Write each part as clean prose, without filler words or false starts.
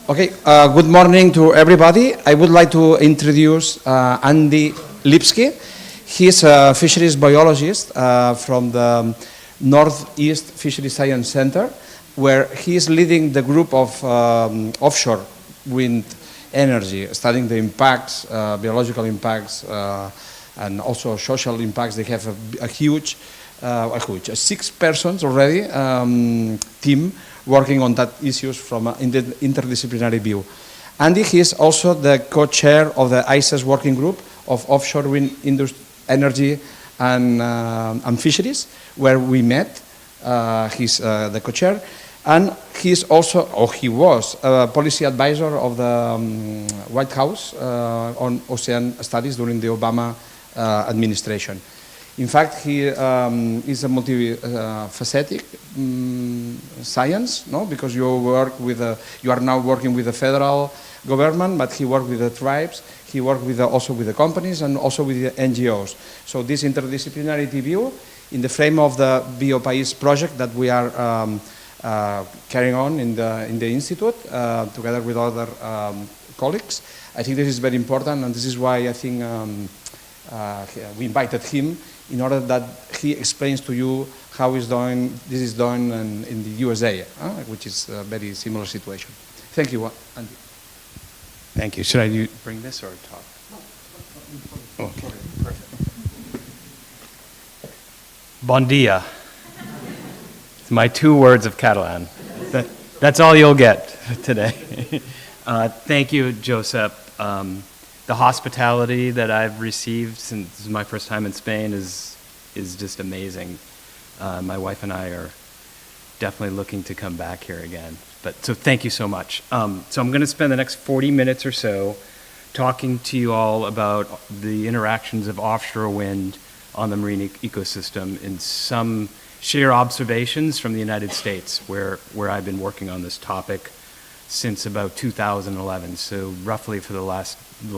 Okay, good morning to everybody. I would like to introduce Andy Lipsky. He's a fisheries biologist from the Northeast Fisheries Science Center, where he is leading the group of offshore wind energy, studying the impacts, biological impacts, and also social impacts. They have a huge, 6 persons already team working on that issues from an interdisciplinary view. Andy, he is also the co-chair of the ICES working group of offshore wind energy and fisheries, where we met. He's the co-chair. And he's also, or he was, a policy advisor of the White House on ocean studies during the Obama administration. In fact, he is a multifaceted science, no? Because you work with, you are now working with the federal government, but he worked with the tribes. He worked with also with the companies and also with the NGOs. So this interdisciplinary view, in the frame of the BioPaís project that we are carrying on in the institute together with other colleagues. I think this is very important, and this is why I think we invited him in order that he explains to you how this is done in the USA, which is a very similar situation. Thank you, Andy. Thank you. Should I bring this or talk? No. Okay, perfect. Bon dia. My 2 words of Catalan. That's all you'll get today. Thank you, Josep. The hospitality that I've received since this is my first time in Spain is just amazing. My wife and I are definitely looking to come back here again. So thank you so much. So I'm going to spend the next 40 minutes or so talking to you all about the interactions of offshore wind on the marine ecosystem in some share observations from the United States, where I've been working on this topic since about 2011. So roughly for almost the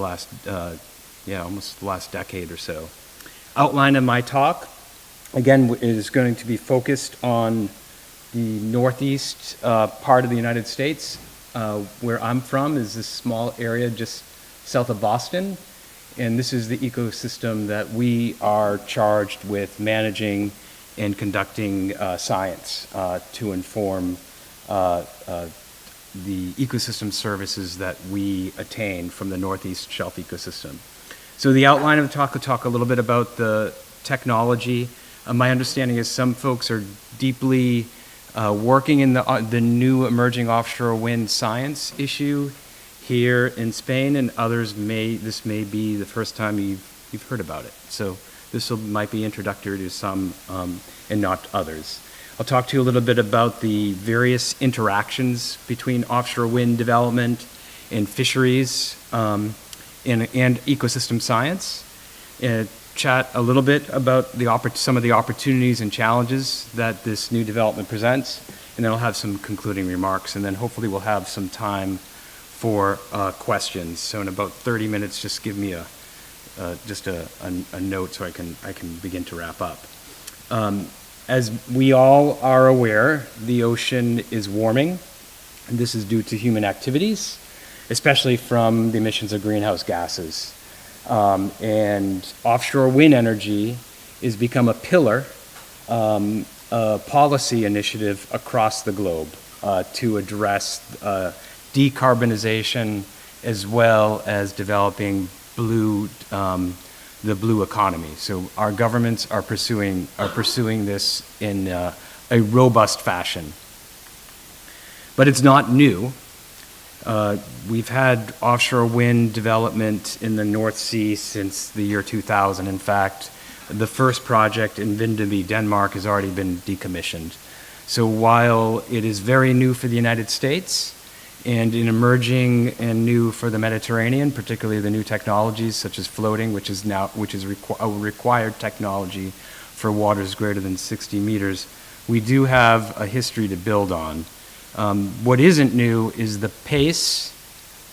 last decade or so. Outline of my talk, again, is going to be focused on the northeast part of the United States. Where I'm from is this small area just south of Boston, and this is the ecosystem that we are charged with managing and conducting science to inform the ecosystem services that we attain from the Northeast Shelf ecosystem. So the outline of the talk will talk a little bit about the technology. My understanding is some folks are deeply working in the new emerging offshore wind science issue here in Spain, and others this may be the first time you've heard about it. So this might be introductory to some and not others. I'll talk to you a little bit about the various interactions between offshore wind development and fisheries and ecosystem science. Chat a little bit about some of the opportunities and challenges that this new development presents, and then I'll have some concluding remarks, and then hopefully we'll have some time for questions. So in about 30 minutes, just give me a note so I can begin to wrap up. As we all are aware, the ocean is warming, and this is due to human activities, especially from the emissions of greenhouse gases. And offshore wind energy has become a pillar, a policy initiative across the globe to address decarbonization as well as developing the blue economy. So our governments are pursuing this in a robust fashion. But it's not new. We've had offshore wind development in the North Sea since the year 2000. In fact, the first project in Vindeby, Denmark, has already been decommissioned. So while it is very new for the United States and in emerging and new for the Mediterranean, particularly the new technologies such as floating, which is a required technology for waters greater than 60 meters, we do have a history to build on. What isn't new is the pace,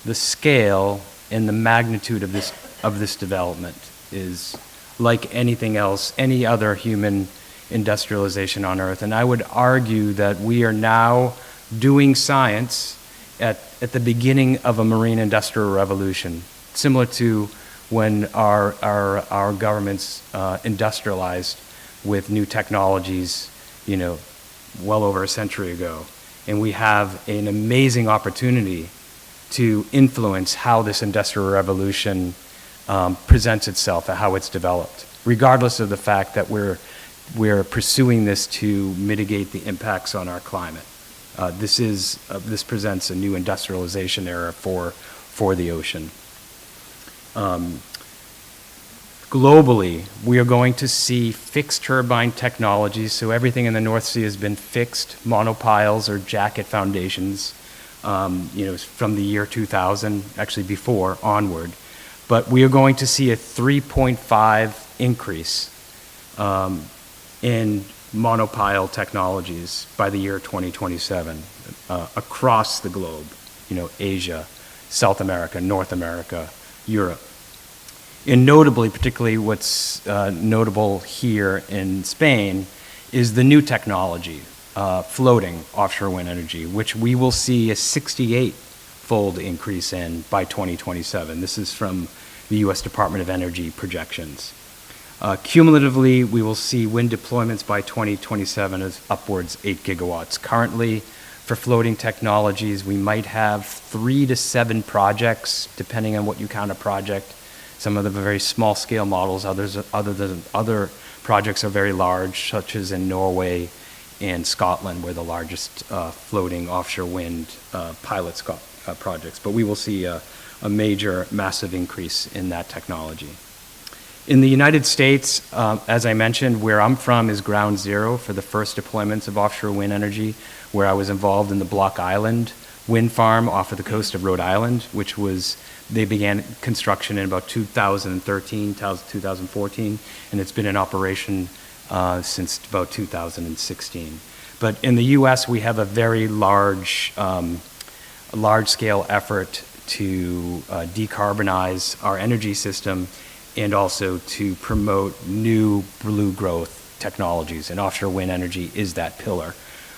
the scale, and the magnitude of this development is like anything else, any other human industrialization on Earth. And I would argue that we are now doing science at the beginning of a marine industrial revolution, similar to when our governments industrialized with new technologies, well over a century ago. And we have an amazing opportunity to influence how this industrial revolution presents itself and how it's developed, regardless of the fact that we're pursuing this to mitigate the impacts on our climate. This presents a new industrialization era for the ocean. Globally, we are going to see fixed turbine technologies, so everything in the North Sea has been fixed monopiles or jacket foundations, from the year 2000, actually before, onward. But we are going to see a 3.5 increase in monopile technologies by the year 2027 across the globe, Asia, South America, North America, Europe. And notably, particularly what's notable here in Spain is the new technology, floating offshore wind energy, which we will see a 68-fold increase in by 2027. This is from the U.S. Department of Energy projections. Cumulatively, we will see wind deployments by 2027 as upwards 8 gigawatts. Currently, for floating technologies, we might have 3 to 7 projects, depending on what you count a project. Some of them are very small scale models, other projects are very large, such as in Norway and Scotland, where the largest floating offshore wind pilot projects. But we will see a major, massive increase in that technology. In the United States, as I mentioned, where I'm from is ground zero for the first deployments of offshore wind energy, where I was involved in the Block Island wind farm off of the coast of Rhode Island, they began construction in about 2013, 2014, and it's been in operation since about 2016. But in the U.S., we have a very large-scale effort to decarbonize our energy system and also to promote new blue growth technologies, and offshore wind energy is that pillar.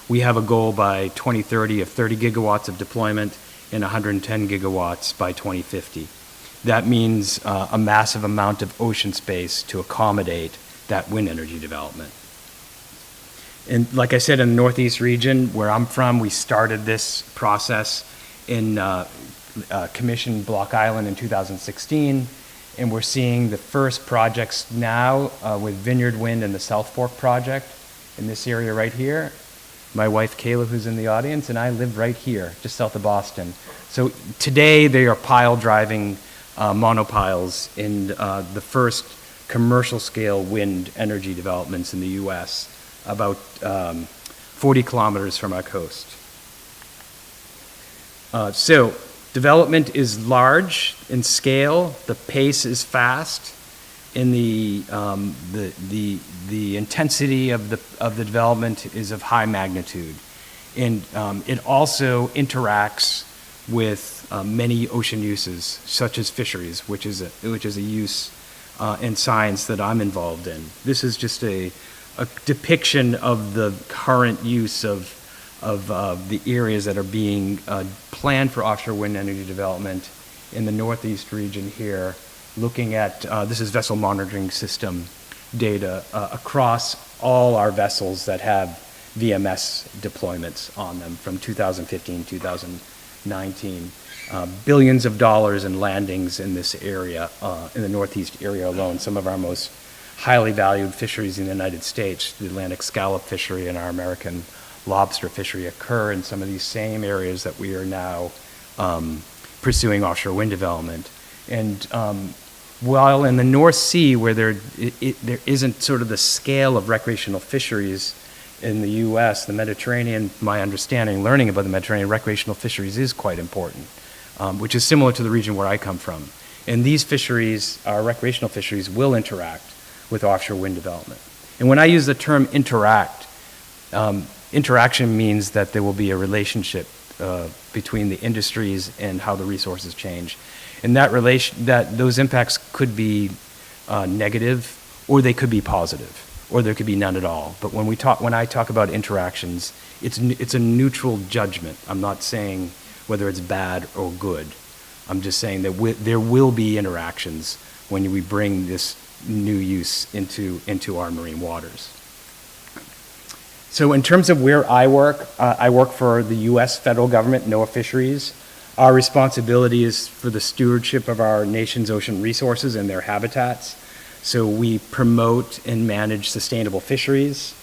We have a goal by 2030 of 30 gigawatts of deployment and 110 gigawatts by 2050. That means a massive amount of ocean space to accommodate that wind energy development. And like I said, in the Northeast region, where I'm from, we started this process in commissioned Block Island in 2016, and we're seeing the first projects now with Vineyard Wind and the South Fork project in this area right here. My wife, Kayla, who's in the audience, and I live right here, just south of Boston. So today, they are pile driving monopiles in the first commercial scale wind energy developments in the U.S., about 40 kilometers from our coast. So development is large in scale, the pace is fast, and the intensity of the development is of high magnitude. And it also interacts with many ocean uses, such as fisheries, which is a use in science that I'm involved in. This is just a depiction of the current use of the areas that are being planned for offshore wind energy development in the Northeast region here, looking at, this is vessel monitoring system data across all our vessels that have VMS deployments on them from 2015, 2019. Billions of dollars in landings in this area, in the Northeast area alone. Some of our most highly valued fisheries in the United States, the Atlantic scallop fishery and our American lobster fishery, occur in some of these same areas that we are now pursuing offshore wind development. And while in the North Sea, where there isn't sort of the scale of recreational fisheries in the U.S., the Mediterranean, my understanding, learning about the Mediterranean, recreational fisheries is quite important, which is similar to the region where I come from. And these fisheries, our recreational fisheries, will interact with offshore wind development. And when I use the term interact, interaction means that there will be a relationship between the industries and how the resources change. And those impacts could be negative or they could be positive. or there could be none at all. But when I talk about interactions, it's a neutral judgment. I'm not saying whether it's bad or good. I'm just saying that there will be interactions when we bring this new use into our marine waters. So in terms of where I work for the U.S. federal government, NOAA Fisheries. Our responsibility is for the stewardship of our nation's ocean resources and their habitats. So we promote and manage sustainable fisheries,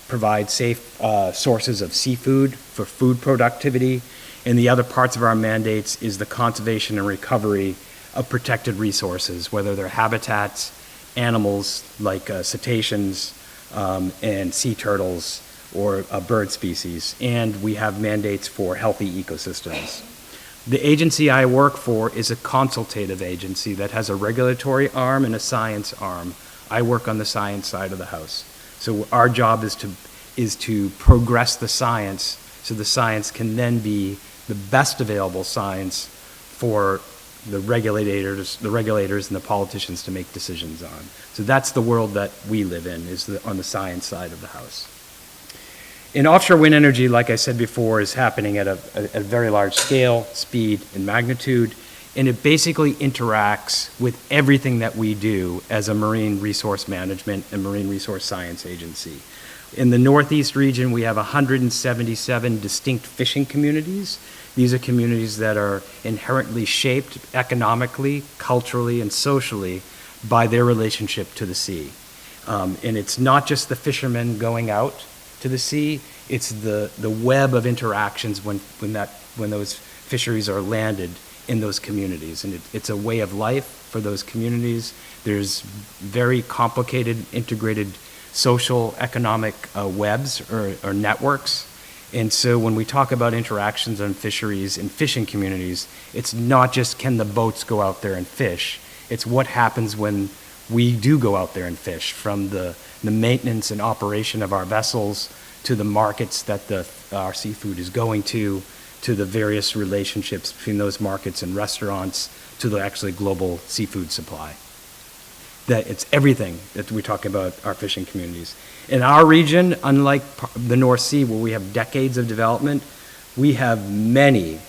provide safe sources of seafood for food productivity, and the other parts of our mandates is the conservation and recovery of protected resources, whether they're habitats, animals like cetaceans and sea turtles, or bird species, and we have mandates for healthy ecosystems. The agency I work for is a consultative agency that has a regulatory arm and a science arm. I work on the science side of the house. So our job is to progress the science so the science can then be the best available science for the regulators and the politicians to make decisions on. So that's the world that we live in, on the science side of the house. In offshore wind energy, like I said before, is happening at a very large scale, speed, and magnitude, and it basically interacts with everything that we do as a marine resource management and marine resource science agency. In the Northeast region, we have 177 distinct fishing communities. These are communities that are inherently shaped economically, culturally, and socially by their relationship to the sea. And it's not just the fishermen going out to the sea, it's the web of interactions when those fisheries are landed in those communities. And it's a way of life for those communities. There's very complicated, integrated social, economic webs or networks. And so when we talk about interactions on fisheries and fishing communities, it's not just can the boats go out there and fish, it's what happens when we do go out there and fish, from the maintenance and operation of our vessels to the markets that our seafood is going to the various relationships between those markets and restaurants, to the actually global seafood supply. That it's everything that we talk about our fishing communities. In our region, unlike the North Sea where we have decades of development, we have many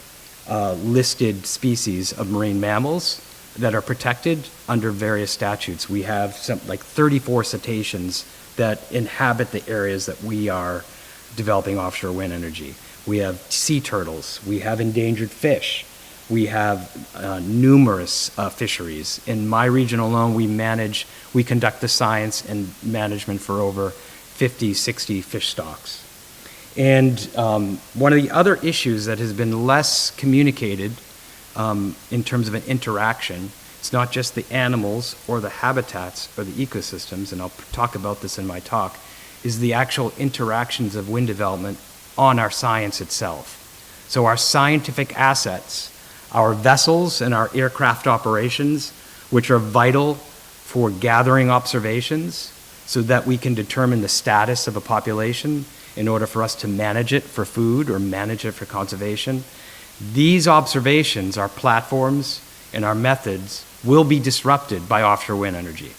listed species of marine mammals that are protected under various statutes. We have like 34 cetaceans that inhabit the areas that we are developing offshore wind energy. We have sea turtles, we have endangered fish, we have numerous fisheries. In my region alone, we conduct the science and management for over 50, 60 fish stocks. And one of the other issues that has been less communicated in terms of an interaction, it's not just the animals or the habitats or the ecosystems, and I'll talk about this in my talk, is the actual interactions of wind development on our science itself. So our scientific assets, our vessels and our aircraft operations, which are vital for gathering observations so that we can determine the status of a population in order for us to manage it for food or manage it for conservation. These observations, our platforms and our methods, will be disrupted by offshore wind energy.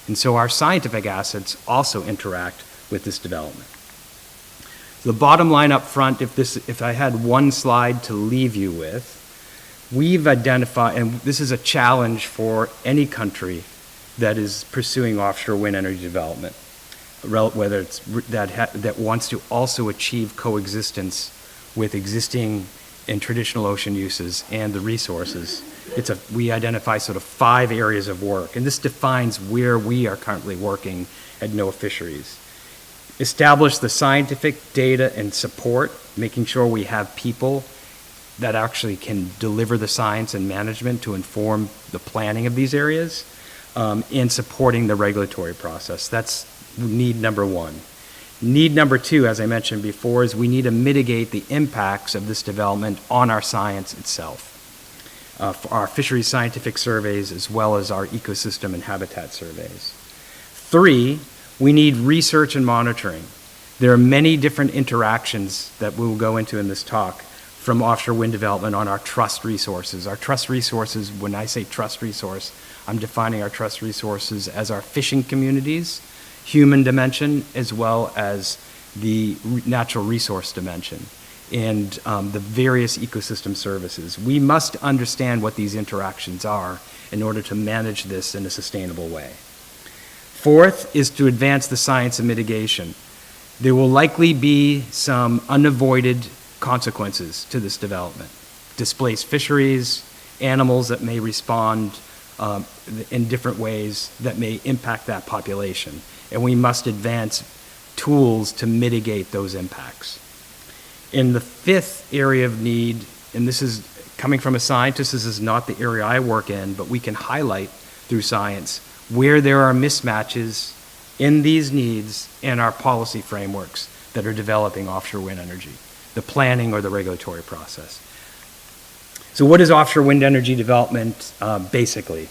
And so our scientific assets also interact with this development. The bottom line up front, if I had one slide to leave you with, we've identified, and this is a challenge for any country that is pursuing offshore wind energy development, whether it's that wants to also achieve coexistence with existing and traditional ocean uses and the resources. We identify sort of 5 areas of work, and this defines where we are currently working at NOAA Fisheries. Establish the scientific data and support, making sure we have people that actually can deliver the science and management to inform the planning of these areas, and supporting the regulatory process. That's need number 1. Need number 2, as I mentioned before, is we need to mitigate the impacts of this development on our science itself, for our fisheries scientific surveys as well as our ecosystem and habitat surveys. 3, we need research and monitoring. There are many different interactions that we will go into in this talk from offshore wind development on our trust resources. Our trust resources, when I say trust resource, I'm defining our trust resources as our fishing communities, human dimension as well as the natural resource dimension and the various ecosystem services. We must understand what these interactions are in order to manage this in a sustainable way. Fourth is to advance the science of mitigation. There will likely be some unavoided consequences to this development. Displaced fisheries, animals that may respond in different ways that may impact that population. And we must advance tools to mitigate those impacts. In the fifth area of need, and this is coming from a scientist, this is not the area I work in, but we can highlight through science where there are mismatches in these needs and our policy frameworks that are developing offshore wind energy, the planning or the regulatory process. So what is offshore wind energy development basically?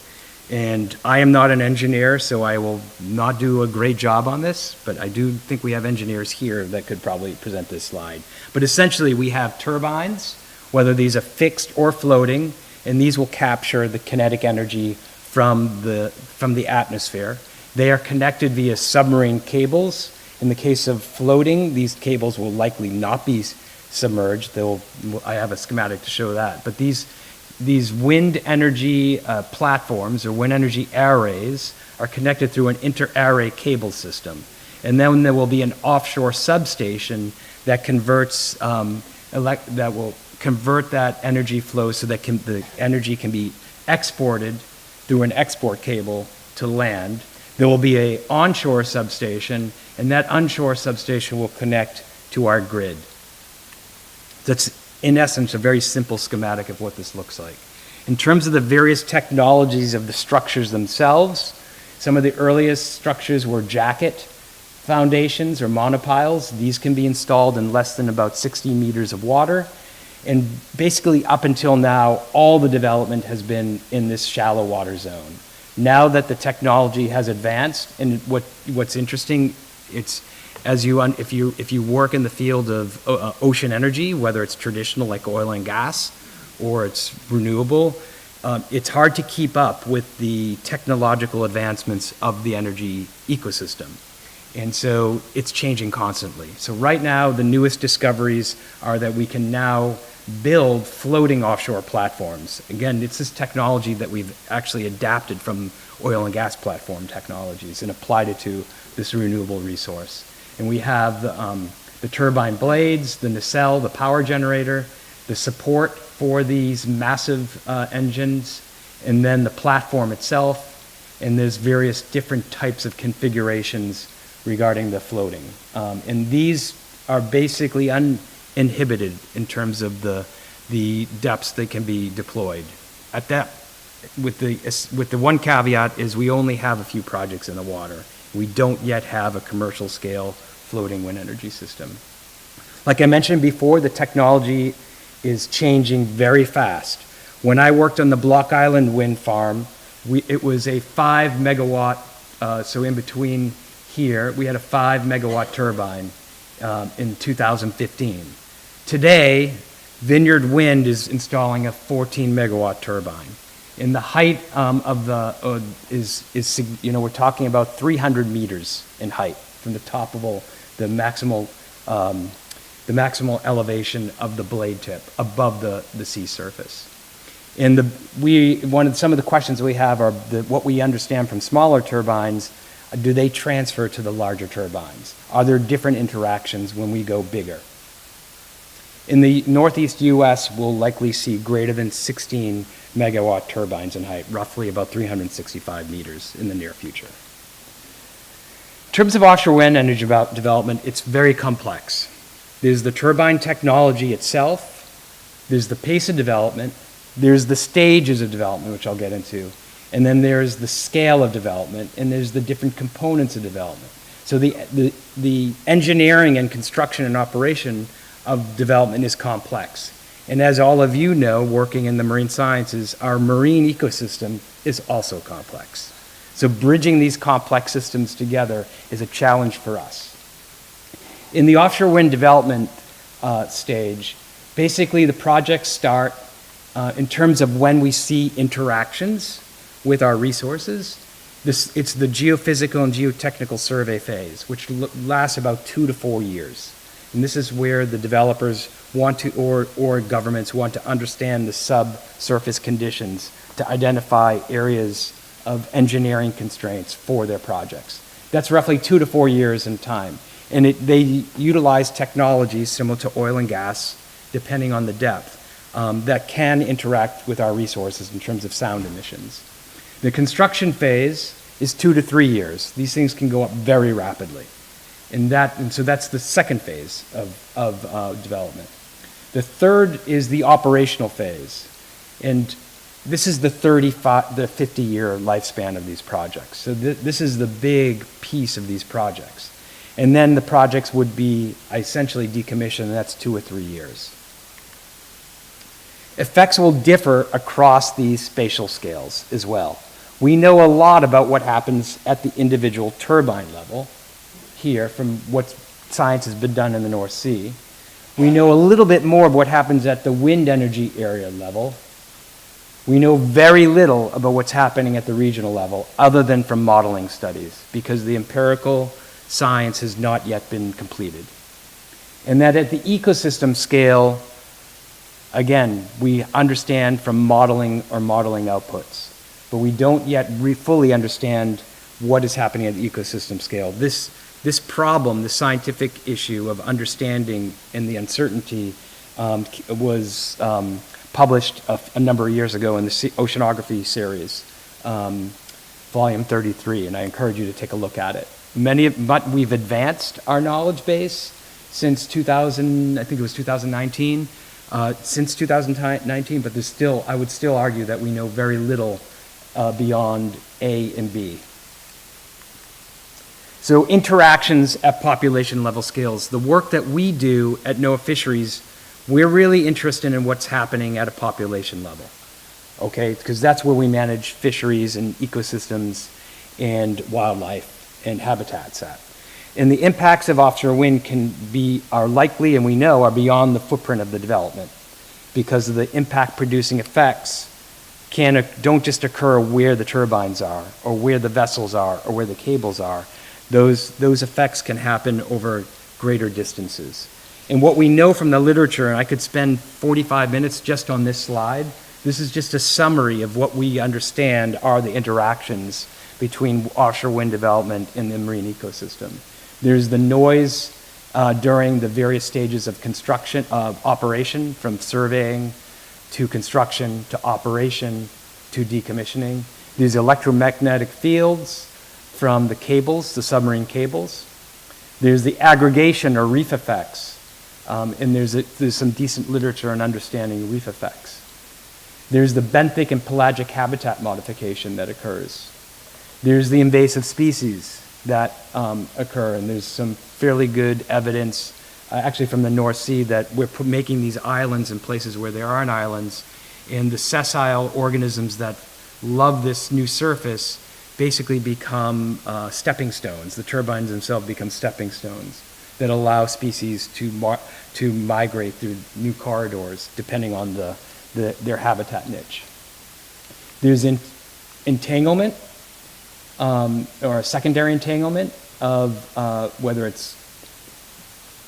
And I am not an engineer, so I will not do a great job on this, but I do think we have engineers here that could probably present this slide. But essentially we have turbines, whether these are fixed or floating, and these will capture the kinetic energy from the atmosphere. They are connected via submarine cables. In the case of floating, these cables will likely not be submerged. I have a schematic to show that. But these wind energy platforms or wind energy arrays are connected through an inter-array cable system. And then there will be an offshore substation that converts, that will convert that energy flow so that the energy can be exported through an export cable to land. There will be an onshore substation, and that onshore substation will connect to our grid. That's, in essence, a very simple schematic of what this looks like. In terms of the various technologies of the structures themselves, some of the earliest structures were jacket foundations or monopiles. These can be installed in less than about 60 meters of water. And basically, up until now, all the development has been in this shallow water zone. Now that the technology has advanced, and what's interesting, it's if you work in the field of ocean energy, whether it's traditional like oil and gas or it's renewable, it's hard to keep up with the technological advancements of the energy ecosystem. And so it's changing constantly. So right now, the newest discoveries are that we can now build floating offshore platforms. Again, it's this technology that we've actually adapted from oil and gas platform technologies and applied it to this renewable resource. And we have the turbine blades, the nacelle, the power generator, the support for these massive engines, and then the platform itself, and there's various different types of configurations regarding the floating. And these are basically uninhibited in terms of the depths they can be deployed. At that, with the one caveat is we only have a few projects in the water. We don't yet have a commercial scale floating wind energy system. Like I mentioned before, the technology is changing very fast. When I worked on the Block Island wind farm, it was a 5 megawatt, so in between here, we had a 5 megawatt turbine in 2015. Today, Vineyard Wind is installing a 14 megawatt turbine. And the height of the, we're talking about 300 meters in height from the top of the maximal elevation of the blade tip above the sea surface. And some of the questions we have are what we understand from smaller turbines. Do they transfer to the larger turbines? Are there different interactions when we go bigger? In the Northeast US, we'll likely see greater than 16 megawatt turbines in height, roughly about 365 meters in the near future. In terms of offshore wind energy development, it's very complex. There's the turbine technology itself, there's the pace of development, there's the stages of development, which I'll get into, and then there's the scale of development, and there's the different components of development. So the engineering and construction and operation of development is complex. And as all of you know, working in the marine sciences, our marine ecosystem is also complex. So bridging these complex systems together is a challenge for us. In the offshore wind development stage, basically the projects start in terms of when we see interactions with our resources. It's the geophysical and geotechnical survey phase, which lasts about 2 to 4 years. And this is where the developers want to, or governments want to understand the subsurface conditions to identify areas of engineering constraints for their projects. That's roughly 2 to 4 years in time. And they utilize technologies similar to oil and gas, depending on the depth, that can interact with our resources in terms of sound emissions. The construction phase is 2 to 3 years. These things can go up very rapidly. And so that's the second phase of development. The third is the operational phase. And this is the 50-year lifespan of these projects. So this is the big piece of these projects. And then the projects would be essentially decommissioned, and that's 2 or 3 years. Effects will differ across these spatial scales as well. We know a lot about what happens at the individual turbine level here from what science has been done in the North Sea. We know a little bit more of what happens at the wind energy area level. We know very little about what's happening at the regional level other than from modeling studies because the empirical science has not yet been completed. And that at the ecosystem scale, again, we understand from modeling or modeling outputs, but we don't yet fully understand what is happening at the ecosystem scale. This problem, the scientific issue of understanding and the uncertainty was published a number of years ago in the Oceanography series, volume 33, and I encourage you to take a look at it. But we've advanced our knowledge base since 2000, I think it was 2019, since 2019, but I would still argue that we know very little beyond A and B. So interactions at population level scales. The work that we do at NOAA Fisheries, we're really interested in what's happening at a population level, okay? Because that's where we manage fisheries and ecosystems and wildlife and habitats at. And the impacts of offshore wind are likely, and we know, are beyond the footprint of the development because of the impact producing effects don't just occur where the turbines are or where the vessels are or where the cables are. Those effects can happen over greater distances. And what we know from the literature, and I could spend 45 minutes just on this slide, this is just a summary of what we understand are the interactions between offshore wind development and the marine ecosystem. There's the noise during the various stages of construction, operation, from surveying to construction to operation to decommissioning. There's electromagnetic fields from the cables, the submarine cables. There's the aggregation or reef effects, and there's some decent literature on understanding reef effects. There's the benthic and pelagic habitat modification that occurs. There's the invasive species that occur, and there's some fairly good evidence, actually from the North Sea, that we're making these islands in places where there aren't islands, and the sessile organisms that love this new surface basically become stepping stones. The turbines themselves become stepping stones that allow species to migrate through new corridors depending on their habitat niche. There's entanglement, or secondary entanglement of whether it's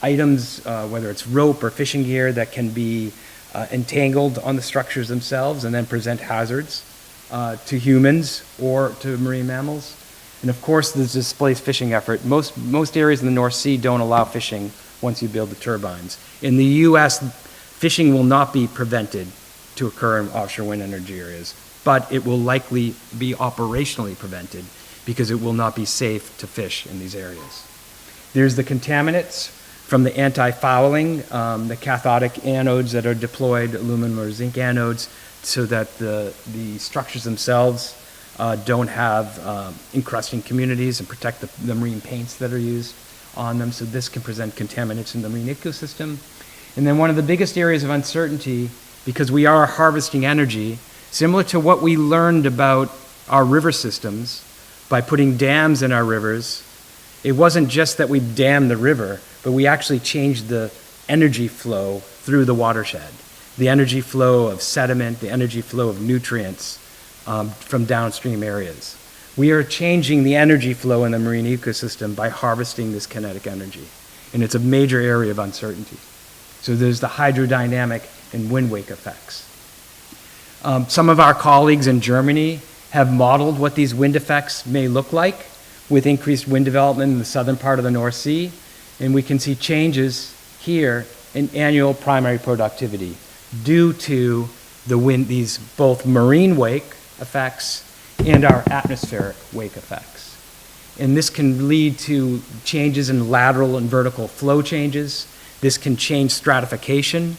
items, whether it's rope or fishing gear that can be entangled on the structures themselves and then present hazards to humans or to marine mammals. And of course, the displaced fishing effort. Most areas in the North Sea don't allow fishing once you build the turbines. In the US, fishing will not be prevented to occur in offshore wind energy areas, but it will likely be operationally prevented because it will not be safe to fish in these areas. There's the contaminants from the anti-fouling, the cathodic anodes that are deployed, aluminum or zinc anodes, so that the structures themselves don't have encrusting communities and protect the marine paints that are used on them. So this can present contaminants in the marine ecosystem. And then one of the biggest areas of uncertainty, because we are harvesting energy, similar to what we learned about our river systems by putting dams in our rivers, it wasn't just that we dammed the river, but we actually changed the energy flow through the watershed. The energy flow of sediment, the energy flow of nutrients from downstream areas. We are changing the energy flow in the marine ecosystem by harvesting this kinetic energy, and it's a major area of uncertainty. So there's the hydrodynamic and wind wake effects. Some of our colleagues in Germany have modeled what these wind effects may look like with increased wind development in the southern part of the North Sea, and we can see changes here in annual primary productivity due to the wind, these both marine wake effects and our atmospheric wake effects. And this can lead to changes in lateral and vertical flow changes. This can change stratification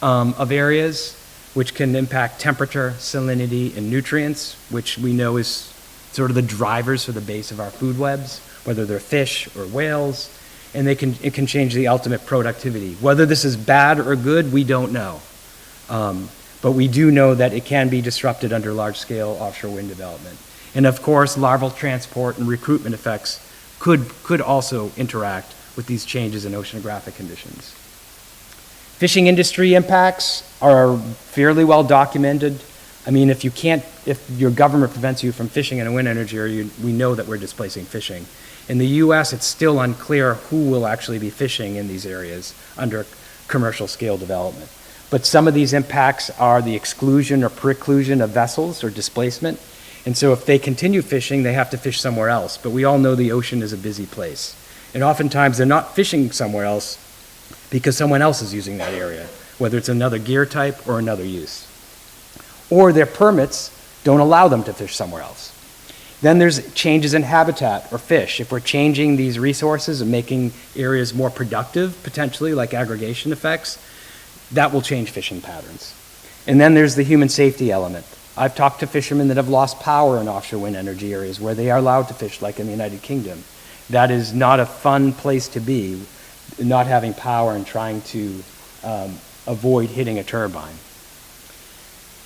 of areas, which can impact temperature, salinity, and nutrients, which we know is sort of the drivers for the base of our food webs, whether they're fish or whales, and it can change the ultimate productivity. Whether this is bad or good, we don't know. But we do know that it can be disrupted under large-scale offshore wind development. And of course, larval transport and recruitment effects could also interact with these changes in oceanographic conditions. Fishing industry impacts are fairly well documented. I mean, if your government prevents you from fishing in a wind energy area, we know that we're displacing fishing. In the US, it's still unclear who will actually be fishing in these areas under commercial scale development. But some of these impacts are the exclusion or preclusion of vessels or displacement. And so if they continue fishing, they have to fish somewhere else. But we all know the ocean is a busy place. And oftentimes they're not fishing somewhere else because someone else is using that area, whether it's another gear type or another use. Or their permits don't allow them to fish somewhere else. Then there's changes in habitat or fish. If we're changing these resources and making areas more productive, potentially, like aggregation effects, that will change fishing patterns. And then there's the human safety element. I've talked to fishermen that have lost power in offshore wind energy areas where they are allowed to fish, like in the United Kingdom. That is not a fun place to be, not having power and trying to avoid hitting a turbine.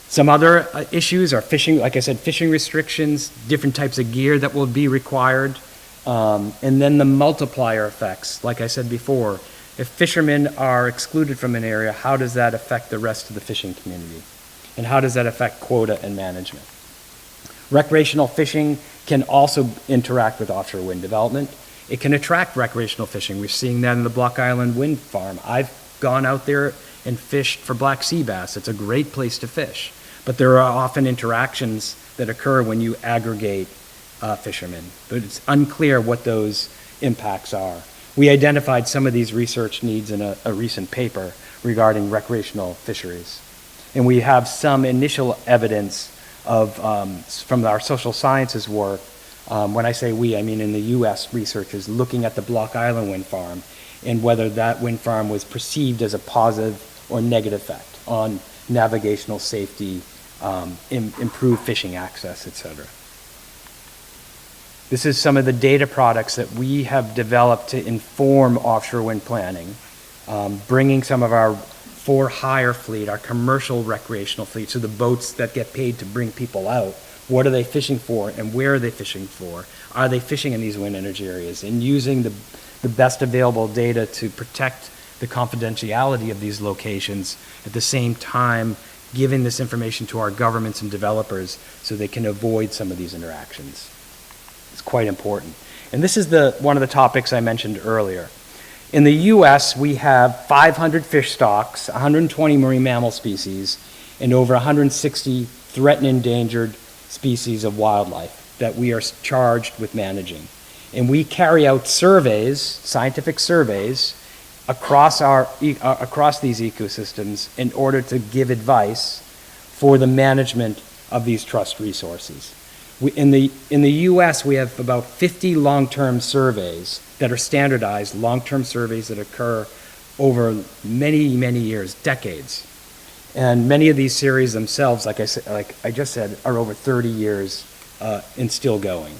Some other issues are fishing, like I said, fishing restrictions, different types of gear that will be required, and then the multiplier effects. Like I said before, if fishermen are excluded from an area, how does that affect the rest of the fishing community? And how does that affect quota and management? Recreational fishing can also interact with offshore wind development. It can attract recreational fishing. We're seeing that in the Block Island Wind Farm. I've gone out there and fished for black sea bass. It's a great place to fish. But there are often interactions that occur when you aggregate fishermen. But it's unclear what those impacts are. We identified some of these research needs in a recent paper regarding recreational fisheries. And we have some initial evidence of, from our social sciences work. When I say we, I mean in the US researchers looking at the Block Island wind farm and whether that wind farm was perceived as a positive or negative effect on navigational safety, improved fishing access, etc. This is some of the data products that we have developed to inform offshore wind planning, bringing some of our for-hire fleet, our commercial recreational fleet, so the boats that get paid to bring people out. What are they fishing for and where are they fishing for? Are they fishing in these wind energy areas? And using the best available data to protect the confidentiality of these locations, at the same time giving this information to our governments and developers so they can avoid some of these interactions. It's quite important. And this is one of the topics I mentioned earlier. In the US, we have 500 fish stocks, 120 marine mammal species, and over 160 threatened and endangered species of wildlife that we are charged with managing. And we carry out surveys, scientific surveys, across these ecosystems in order to give advice for the management of these trust resources. In the US, we have about 50 long-term surveys that are standardized, long-term surveys that occur over many, many years, decades. And many of these series themselves, like I just said, are over 30 years and still going.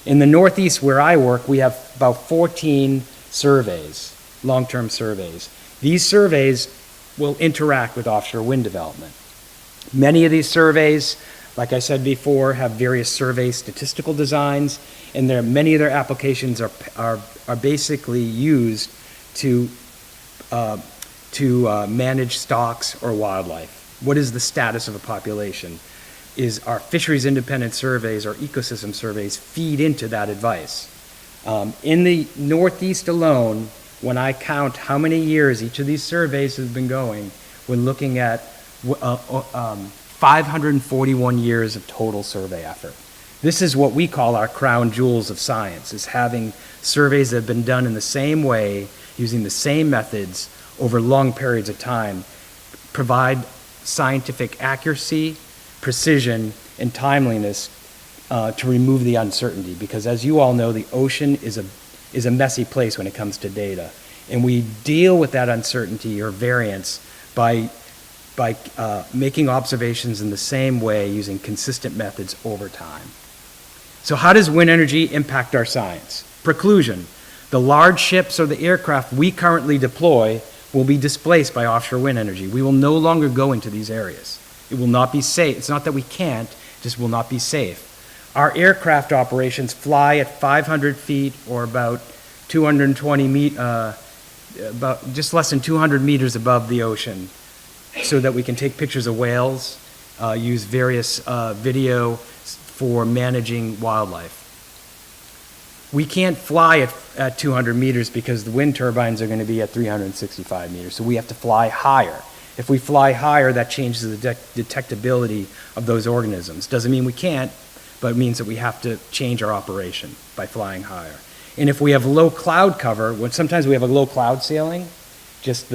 In the Northeast where I work, we have about 14 surveys, long-term surveys. These surveys will interact with offshore wind development. Many of these surveys, like I said before, have various survey statistical designs, and many of their applications are basically used to manage stocks or wildlife. What is the status of a population? is our fisheries independent surveys or ecosystem surveys feed into that advice. In the Northeast alone, when I count how many years each of these surveys has been going, we're looking at 541 years of total survey effort. This is what we call our crown jewels of science, is having surveys that have been done in the same way, using the same methods over long periods of time, provide scientific accuracy, precision, and timeliness to remove the uncertainty. Because as you all know, the ocean is a messy place when it comes to data. And we deal with that uncertainty or variance by making observations in the same way using consistent methods over time. So how does wind energy impact our science? Preclusion. The large ships or the aircraft we currently deploy will be displaced by offshore wind energy. We will no longer go into these areas. It will not be safe. It's not that we can't, it just will not be safe. Our aircraft operations fly at 500 feet or about 220 about just less than 200 meters above the ocean, so that we can take pictures of whales, use various video for managing wildlife. We can't fly at 200 meters because the wind turbines are going to be at 365 meters, so we have to fly higher. If we fly higher, that changes the detectability of those organisms. Doesn't mean we can't, but it means that we have to change our operation by flying higher. And if we have low cloud cover, sometimes we have a low cloud ceiling, just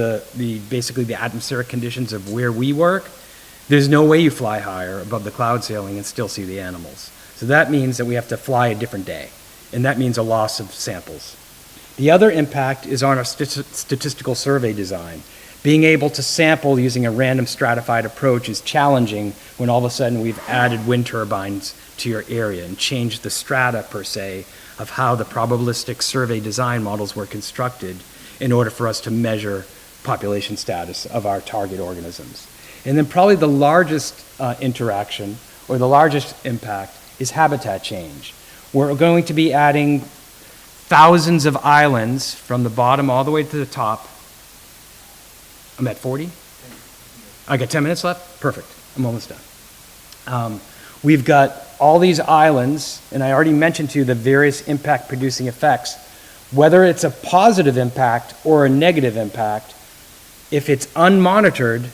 basically the atmospheric conditions of where we work, there's no way you fly higher above the cloud ceiling and still see the animals. So that means that we have to fly a different day, and that means a loss of samples. The other impact is on our statistical survey design. Being able to sample using a random stratified approach is challenging when all of a sudden we've added wind turbines to your area and changed the strata, per se, of how the probabilistic survey design models were constructed in order for us to measure population status of our target organisms. And then probably the largest interaction or the largest impact is habitat change. We're going to be adding thousands of islands from the bottom all the way to the top. I'm at 40? I got 10 minutes left? Perfect. I'm almost done. We've got all these islands, and I already mentioned to you the various impact-producing effects. Whether it's a positive impact or a negative impact, if it's unmonitored,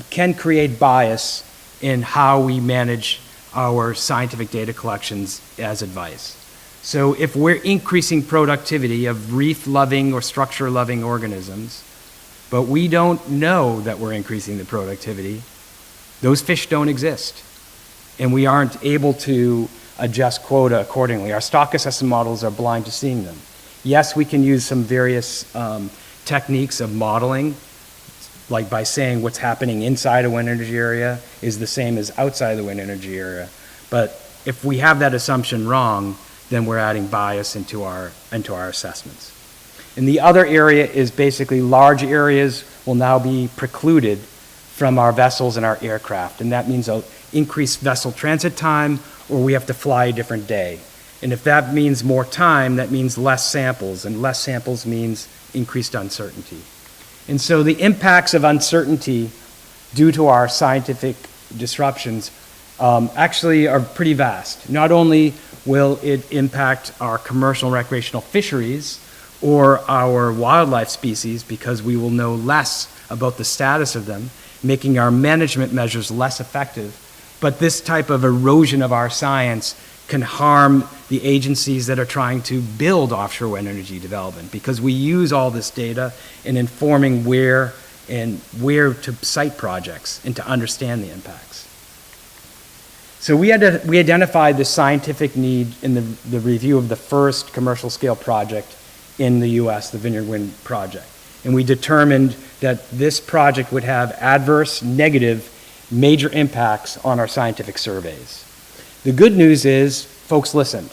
can create bias in how we manage our scientific data collections as advice. So if we're increasing productivity of reef-loving or structure-loving organisms, but we don't know that we're increasing the productivity, those fish don't exist. And we aren't able to adjust quota accordingly. Our stock assessment models are blind to seeing them. Yes, we can use some various techniques of modeling, like by saying what's happening inside a wind energy area is the same as outside the wind energy area. But if we have that assumption wrong, then we're adding bias into our assessments. And the other area is basically large areas will now be precluded from our vessels and our aircraft. And that means increased vessel transit time, or we have to fly a different day. And if that means more time, that means less samples, and less samples means increased uncertainty. And so the impacts of uncertainty due to our scientific disruptions actually are pretty vast. Not only will it impact our commercial and recreational fisheries or our wildlife species, because we will know less about the status of them, making our management measures less effective, but this type of erosion of our science can harm the agencies that are trying to build offshore wind energy development, because we use all this data in informing where to site projects and to understand the impacts. So we identified the scientific need in the review of the first commercial scale project in the US, the Vineyard Wind Project. And we determined that this project would have adverse, negative, major impacts on our scientific surveys. The good news is folks listened.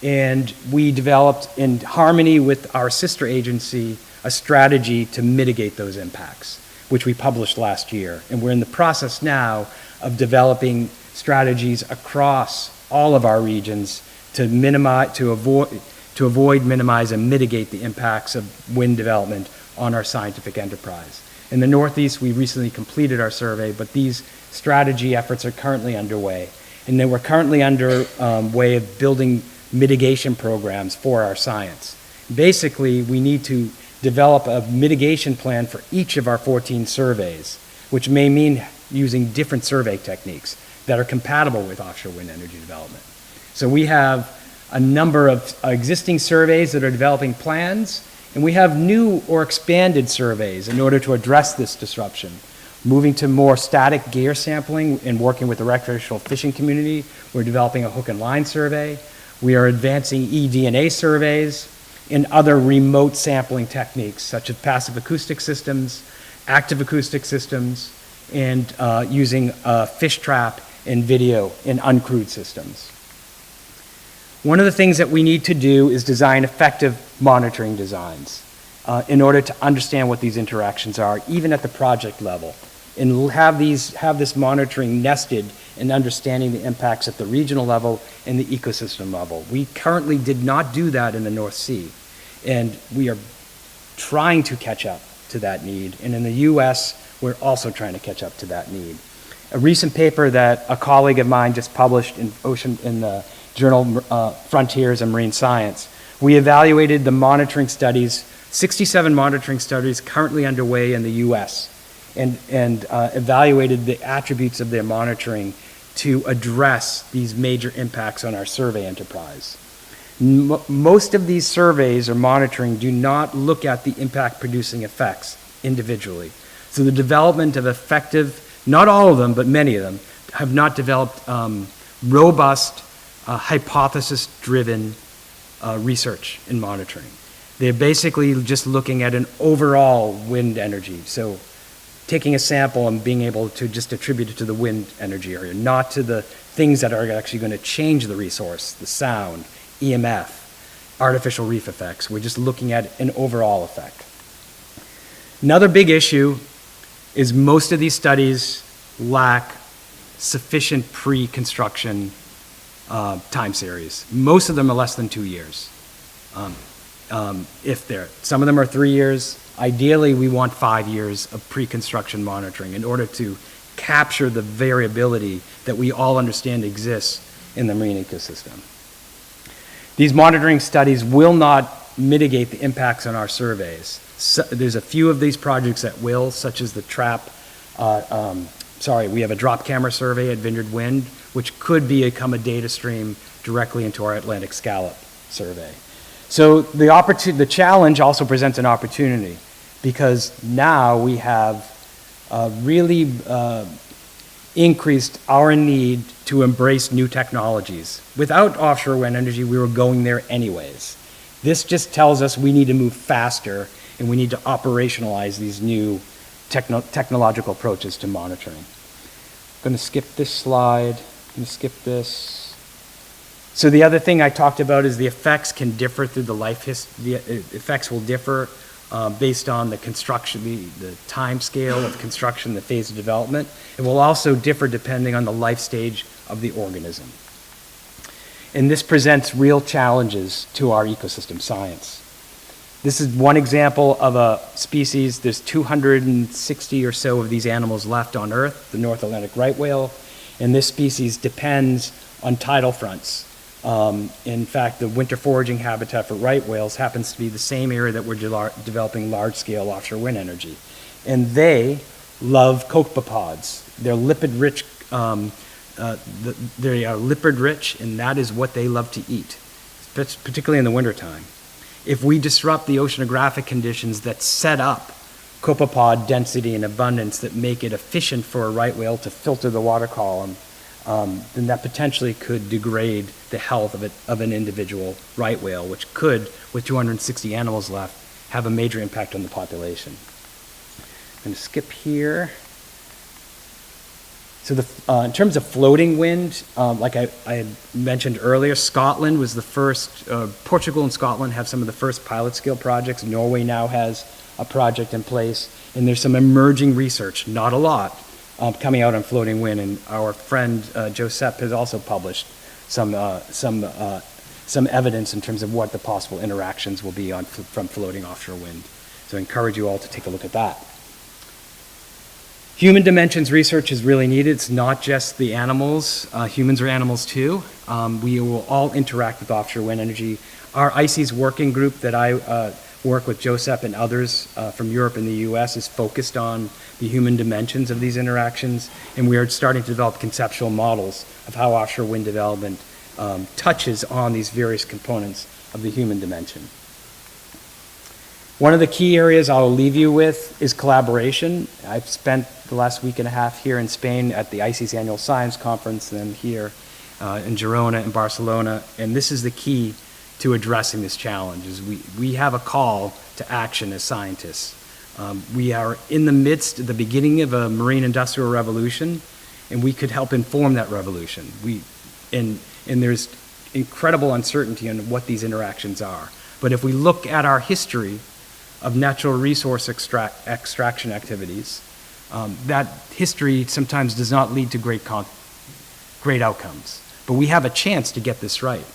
And we developed, in harmony with our sister agency, a strategy to mitigate those impacts, which we published last year. And we're in the process now of developing strategies across all of our regions to avoid, minimize, and mitigate the impacts of wind development on our scientific enterprise. In the Northeast, we recently completed our survey, but these strategy efforts are currently underway. And then we're currently way of building mitigation programs for our science. Basically, we need to develop a mitigation plan for each of our 14 surveys, which may mean using different survey techniques that are compatible with offshore wind energy development. So we have a number of existing surveys that are developing plans, and we have new or expanded surveys in order to address this disruption. Moving to more static gear sampling and working with the recreational fishing community, we're developing a hook and line survey. We are advancing eDNA surveys and other remote sampling techniques such as passive acoustic systems, active acoustic systems, and using fish trap and video in uncrewed systems. One of the things that we need to do is design effective monitoring designs in order to understand what these interactions are, even at the project level, and have this monitoring nested in understanding the impacts at the regional level and the ecosystem level. We currently did not do that in the North Sea, and we are trying to catch up to that need. And in the US, we're also trying to catch up to that need. A recent paper that a colleague of mine just published in the journal Frontiers in Marine Science, we evaluated the monitoring studies, 67 monitoring studies currently underway in the US, and evaluated the attributes of their monitoring to address these major impacts on our survey enterprise. Most of these surveys or monitoring do not look at the impact producing effects individually. So the development of effective, not all of them, but many of them, have not developed robust, hypothesis-driven research in monitoring. They're basically just looking at an overall wind energy. So taking a sample and being able to just attribute it to the wind energy area, not to the things that are actually going to change the resource, the sound, EMF, artificial reef effects. We're just looking at an overall effect. Another big issue is most of these studies lack sufficient pre-construction time series. Most of them are less than 2 years. Some of them are 3 years. Ideally, we want 5 years of pre-construction monitoring in order to capture the variability that we all understand exists in the marine ecosystem. These monitoring studies will not mitigate the impacts on our surveys. So, there's a few of these projects that will, such as the we have a drop camera survey at Vineyard Wind, which could become a data stream directly into our Atlantic Scallop survey. So the challenge also presents an opportunity, because now we have really increased our need to embrace new technologies. Without offshore wind energy, we were going there anyways. This just tells us we need to move faster, and we need to operationalize these new technological approaches to monitoring. I'm going to skip this slide. I'm going to skip this. So the other thing I talked about is the effects can differ through the life history. The effects will differ based on the construction, the time scale of construction, the phase of development. It will also differ depending on the life stage of the organism. And this presents real challenges to our ecosystem science. This is one example of a species. There's 260 or so of these animals left on Earth, the North Atlantic right whale, and this species depends on tidal fronts. In fact, the winter foraging habitat for right whales happens to be the same area that we're developing large-scale offshore wind energy. And they love copepods. They're lipid-rich, they are lipid-rich, and that is what they love to eat, particularly in the wintertime. If we disrupt the oceanographic conditions that set up copepod density and abundance that make it efficient for a right whale to filter the water column, then that potentially could degrade the health of an individual right whale, which could, with 260 animals left, have a major impact on the population. I'm going to skip here. So in terms of floating wind, like I had mentioned earlier, Scotland was the first, Portugal and Scotland have some of the first pilot scale projects. Norway now has a project in place, and there's some emerging research, not a lot, coming out on floating wind, and our friend Josep has also published some evidence in terms of what the possible interactions will be from floating offshore wind. So I encourage you all to take a look at that. Human dimensions research is really needed. It's not just the animals. Humans are animals too. We will all interact with offshore wind energy. Our ICES working group that I work with Joseph and others from Europe and the US is focused on the human dimensions of these interactions, and we are starting to develop conceptual models of how offshore wind development touches on these various components of the human dimension. One of the key areas I'll leave you with is collaboration. I've spent the last week and a half here in Spain at the ICES Annual Science Conference, and then here in Girona and Barcelona, and this is the key to addressing this challenge, is we have a call to action as scientists. We are in the midst, at the beginning of a marine industrial revolution, and we could help inform that revolution. And there's incredible uncertainty on what these interactions are. But if we look at our history of natural resource extraction activities, that history sometimes does not lead to great outcomes. But we have a chance to get this right.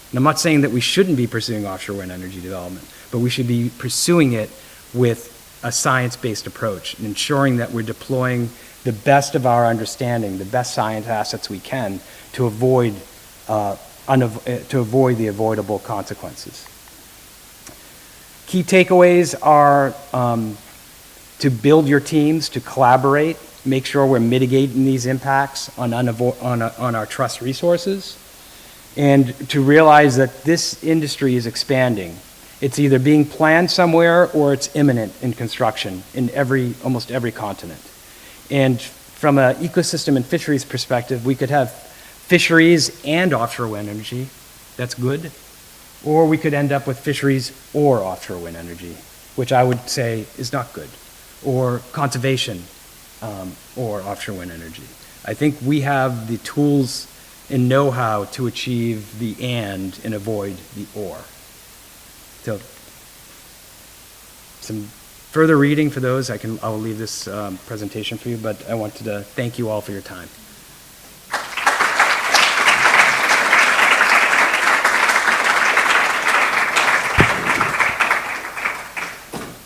And I'm not saying that we shouldn't be pursuing offshore wind energy development, but we should be pursuing it with a science-based approach and ensuring that we're deploying the best of our understanding, the best science assets we can to avoid the avoidable consequences. Key takeaways are to build your teams, to collaborate, make sure we're mitigating these impacts on our trust resources, and to realize that this industry is expanding. It's either being planned somewhere or it's imminent in construction in almost every continent. And from an ecosystem and fisheries perspective, we could have fisheries and offshore wind energy. That's good. Or we could end up with fisheries or offshore wind energy, which I would say is not good. Or conservation or offshore wind energy. I think we have the tools and know-how to achieve the and avoid the or. So some further reading for those, I'll leave this presentation for you, but I wanted to thank you all for your time.